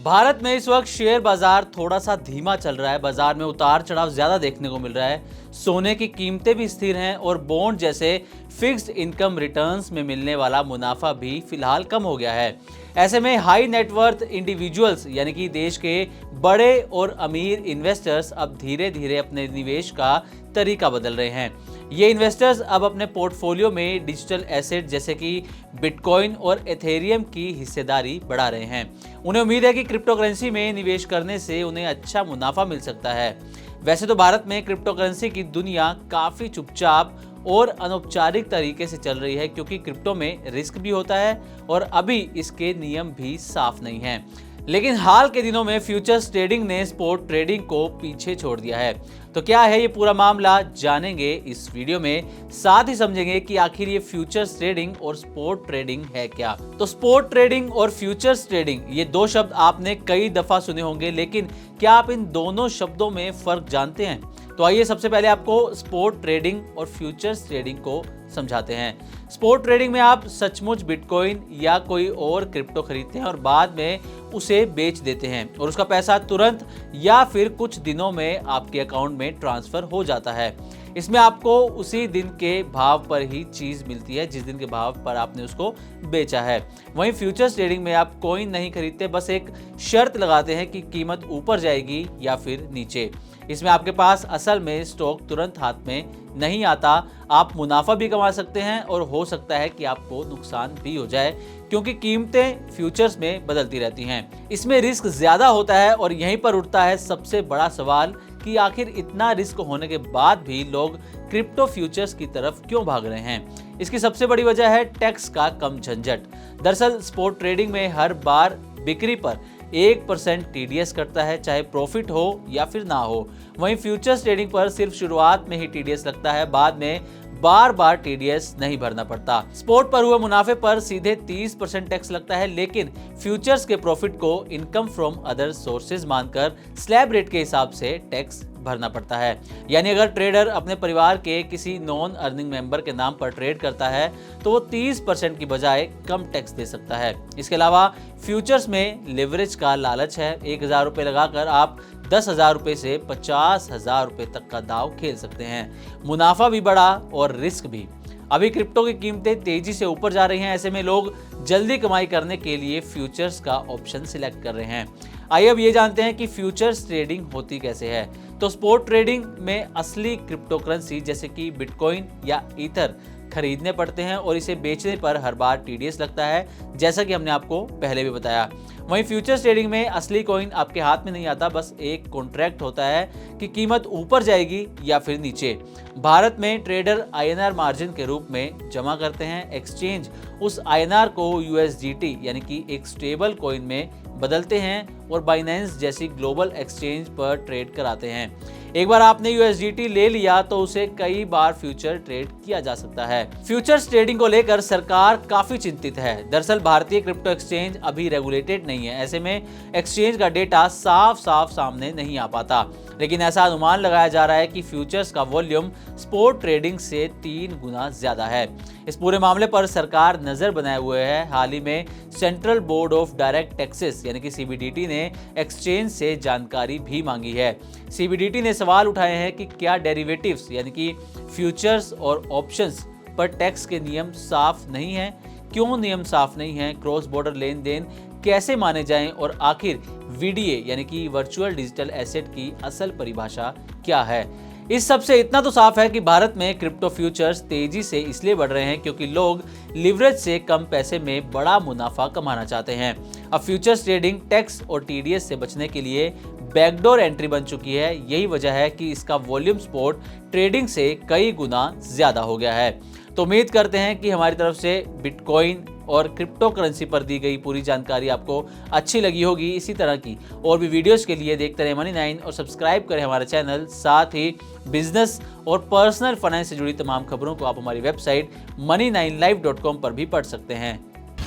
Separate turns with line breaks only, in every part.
भारत में इस वक्त शेयर बाजार थोड़ा सा धीमा चल रहा है। बाजार में उतार चढ़ाव ज्यादा देखने को मिल रहा है। सोने की कीमतें भी स्थिर हैं और बॉन्ड जैसे फिक्स्ड इनकम रिटर्न्स में मिलने वाला मुनाफा भी फिलहाल कम हो गया है। ऐसे में हाई नेटवर्थ इंडिविजुअल्स यानी कि देश के बड़े और अमीर इन्वेस्टर्स अब धीरे धीरे अपने निवेश का तरीका बदल रहे हैं। ये इन्वेस्टर्स अब अपने पोर्टफोलियो में डिजिटल एसेट जैसे कि बिटकॉइन और एथेरियम की हिस्सेदारी बढ़ा रहे हैं। उन्हें उम्मीद है कि क्रिप्टो करेंसी में निवेश करने से उन्हें अच्छा मुनाफा मिल सकता है। वैसे तो भारत में क्रिप्टो करेंसी की दुनिया काफ़ी चुपचाप और अनौपचारिक तरीके से चल रही है, क्योंकि क्रिप्टो में रिस्क भी होता है और अभी इसके नियम भी साफ नहीं हैं। लेकिन हाल के दिनों में फ्यूचर्स ट्रेडिंग ने स्पॉट ट्रेडिंग को पीछे छोड़ दिया है। तो क्या है ये पूरा मामला, जानेंगे इस वीडियो में। साथ ही समझेंगे कि आखिर ये फ्यूचर्स ट्रेडिंग और स्पॉट ट्रेडिंग है क्या। तो स्पॉट ट्रेडिंग और फ्यूचर्स ट्रेडिंग ये दो शब्द आपने कई दफा सुने होंगे, लेकिन क्या आप इन दोनों शब्दों में फर्क जानते हैं? तो आइए सबसे पहले आपको स्पॉट ट्रेडिंग और फ्यूचर्स ट्रेडिंग को समझाते हैं। स्पॉट ट्रेडिंग में आप सचमुच बिटकॉइन या कोई और क्रिप्टो खरीदते हैं और बाद में उसे बेच देते हैं और उसका पैसा तुरंत या फिर कुछ दिनों में आपके अकाउंट में ट्रांसफर हो जाता है। इसमें आपको उसी दिन के भाव पर ही चीज मिलती है जिस दिन के भाव पर आपने उसको बेचा है। वहीं फ्यूचर्स ट्रेडिंग में आप कॉइन नहीं खरीदते, बस एक शर्त लगाते हैं कि कीमत ऊपर जाएगी या फिर नीचे। इसमें आपके पास असल में स्टॉक तुरंत हाथ में नहीं आता। आप मुनाफा भी कमा सकते हैं और हो सकता है कि आपको नुकसान भी हो जाए, क्योंकि कीमतें फ्यूचर्स में बदलती रहती हैं। इसमें रिस्क ज्यादा होता है और यहीं पर उठता है सबसे बड़ा सवाल कि आखिर इतना रिस्क होने के बाद भी लोग क्रिप्टो फ्यूचर्स की तरफ क्यों भाग रहे हैं। इसकी सबसे बड़ी वजह है टैक्स का कम झंझट। दरअसल स्पॉट ट्रेडिंग में हर बार बिक्री पर 1% टीडीएस कटता है, चाहे प्रॉफिट हो या फिर ना हो। वहीं फ्यूचर्स ट्रेडिंग पर सिर्फ शुरुआत में ही टीडीएस लगता है, बाद में बार बार टीडीएस नहीं भरना पड़ता। स्पॉट पर हुए मुनाफे पर सीधे 30% टैक्स लगता है, लेकिन फ्यूचर्स के प्रॉफिट को इनकम फ्रॉम अदर सोर्सेज मानकर स्लैब रेट के हिसाब से टैक्स भरना पड़ता है। यानी अगर ट्रेडर अपने परिवार के किसी नॉन अर्निंग मेंबर के नाम पर ट्रेड करता है तो वो 30% की बजाय कम टैक्स दे सकता है। इसके अलावा फ्यूचर्स में लेवरेज का लालच है। 1000 रुपए लगाकर आप 10,000 रुपए से 50,000 रुपए तक का दाव खेल सकते हैं। मुनाफा भी बड़ा और रिस्क भी। अभी क्रिप्टो की कीमतें तेजी से ऊपर जा रही हैं, ऐसे में लोग जल्दी कमाई करने के लिए फ्यूचर्स का ऑप्शन सिलेक्ट कर रहे हैं। आइए अब ये जानते हैं कि फ्यूचर्स ट्रेडिंग होती कैसे है। तो स्पॉट ट्रेडिंग में असली क्रिप्टो करेंसी जैसे कि बिटकॉइन या ईथर खरीदने पड़ते हैं और इसे बेचने पर हर बार टीडीएस लगता है, जैसा कि हमने आपको पहले भी बताया। वहीं फ्यूचर्स ट्रेडिंग में असली कॉइन आपके हाथ में नहीं आता, बस एक कॉन्ट्रैक्ट होता है कि कीमत ऊपर जाएगी या फिर नीचे। भारत में ट्रेडर आईएनआर मार्जिन के रूप में जमा करते हैं। एक्सचेंज उस आईएनआर को यूएसडीटी यानी कि एक स्टेबल कॉइन में बदलते हैं और बाइनेंस जैसी ग्लोबल एक्सचेंज पर ट्रेड कराते हैं। एक बार आपने यूएसडीटी ले लिया तो उसे कई बार फ्यूचर ट्रेड किया जा सकता है। फ्यूचर्स ट्रेडिंग को लेकर सरकार काफी चिंतित है। दरअसल भारतीय क्रिप्टो एक्सचेंज अभी रेगुलेटेड नहीं है, ऐसे में एक्सचेंज का डेटा साफ सामने नहीं आ पाता। लेकिन ऐसा अनुमान लगाया जा रहा है कि फ्यूचर्स का वॉल्यूम स्पॉट ट्रेडिंग से 3 गुना ज्यादा है। इस पूरे मामले पर सरकार नजर बनाए हुए है। हाल ही में central board of direct taxes यानी कि सीबीडीटी ने एक्सचेंज से जानकारी भी मांगी है। सीबीडीटी ने सवाल उठाए हैं कि क्या डेरिवेटिव्स यानी कि फ्यूचर्स और ऑप्शंस पर टैक्स के नियम साफ नहीं हैं? क्यों नियम साफ नहीं हैं? क्रॉस बॉर्डर लेन देन कैसे माने जाएं और आखिर वीडीए यानी कि वर्चुअल डिजिटल एसेट की असल परिभाषा क्या है? इस सब से इतना तो साफ है कि भारत में क्रिप्टो फ्यूचर्स तेजी से इसलिए बढ़ रहे हैं क्योंकि लोग लिवरेज से कम पैसे में बड़ा मुनाफा कमाना चाहते हैं। अब फ्यूचर्स ट्रेडिंग टैक्स और टीडीएस से बचने के लिए बैकडोर एंट्री बन चुकी है। यही वजह है कि इसका वॉल्यूम स्पॉट ट्रेडिंग से कई गुना ज्यादा हो गया है। तो उम्मीद करते हैं कि हमारी तरफ से बिटकॉइन और क्रिप्टो करेंसी पर दी गई पूरी जानकारी आपको अच्छी लगी होगी। इसी तरह की और भी वीडियोस के लिए देखते रहे मनी9 और सब्सक्राइब करें हमारा चैनल। साथ ही बिजनेस और पर्सनल फाइनेंस से जुड़ी तमाम खबरों को आप हमारी वेबसाइट money9live.com पर भी पढ़ सकते हैं।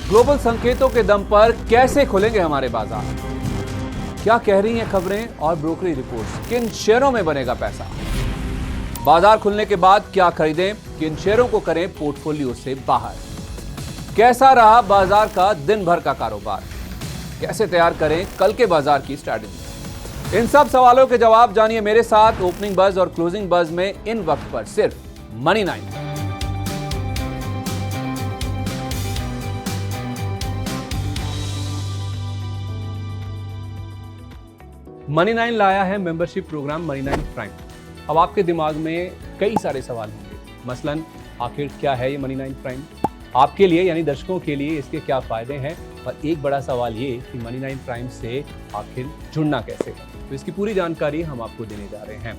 ग्लोबल संकेतों के दम पर कैसे खुलेंगे हमारे बाजार? क्या कह रही हैं खबरें और ब्रोकरी रिपोर्ट्स? किन शेयरों में बनेगा पैसा? बाजार खुलने के बाद क्या खरीदें? किन शेयरों को करें पोर्टफोलियो से बाहर? कैसा रहा बाजार का दिन भर का कारोबार? कैसे तैयार करें कल के बाजार की स्ट्रैटेजी। इन सब सवालों के जवाब जानिए मेरे साथ ओपनिंग बज और क्लोजिंग बज में इन वक्त पर सिर्फ मनी 9। मनी 9 लाया है मेंबरशिप प्रोग्राम मनी 9 प्राइम। अब आपके दिमाग में कई सारे सवाल होंगे, मसलन आखिर क्या है ये मनी 9 प्राइम, आपके लिए यानी दर्शकों के लिए इसके क्या फायदे हैं, और एक बड़ा सवाल ये कि मनी 9 प्राइम से आखिर जुड़ना कैसे है। तो इसकी पूरी जानकारी हम आपको देने जा रहे हैं।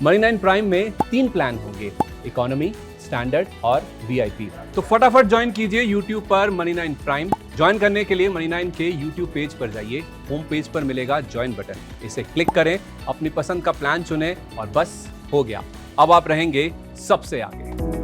मनी 9 प्राइम में 3 प्लान होंगे, इकोनॉमी, स्टैंडर्ड और वीआईपी। तो फटाफट ज्वाइन कीजिए यूट्यूब पर मनी 9 प्राइम। ज्वाइन करने के लिए मनी 9 के यूट्यूब पेज पर जाइए, होम पेज पर मिलेगा ज्वाइन बटन, इसे क्लिक करें, अपनी पसंद का प्लान चुनें और बस हो गया, अब आप रहेंगे सबसे आगे।